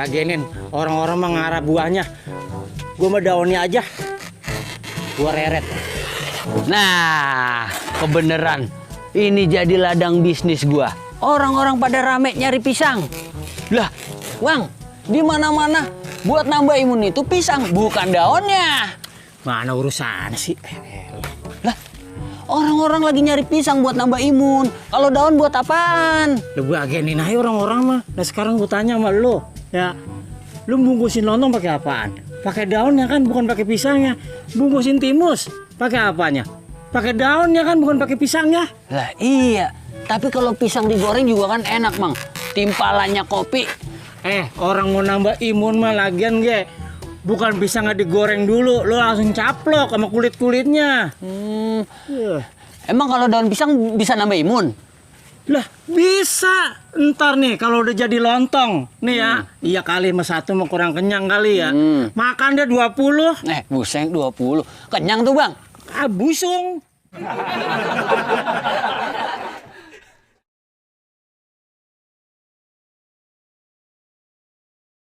Lagianin orang-orang mah ngarah buahnya. Gua mah daunnya aja. Gua reret. Nah, kebeneran. Ini jadi ladang bisnis gua. Orang-orang pada rame nyari pisang. Lah, Bang, di mana-mana buat nambah imun itu pisang, bukan daunnya. Mana urusan sih? Lah, orang-orang lagi nyari pisang buat nambah imun. Kalau daun buat apaan? Lu bagenin aja orang-orang mah. Nah sekarang gua tanya sama lu, ya. Lu bungkusin lontong pakai apaan? Pakai daunnya kan, bukan pakai pisangnya. Bungkusin timus, pakai apanya? Pakai daunnya kan, bukan pakai pisangnya. Lah iya, tapi kalau pisang digoreng juga kan enak, Mang. Timpalannya kopi. Orang mau nambah imun mah lagian ge. Bukan pisangnya digoreng dulu, lu langsung caplok sama kulit-kulitnya. Emang kalau daun pisang bisa nambah imun? Lah bisa. Ntar nih kalau udah jadi lontong nih ya. Iya kali mas satu mau kurang kenyang kali ya. Makan dia 20. Buseng 20. Kenyang tuh, Bang. Busung.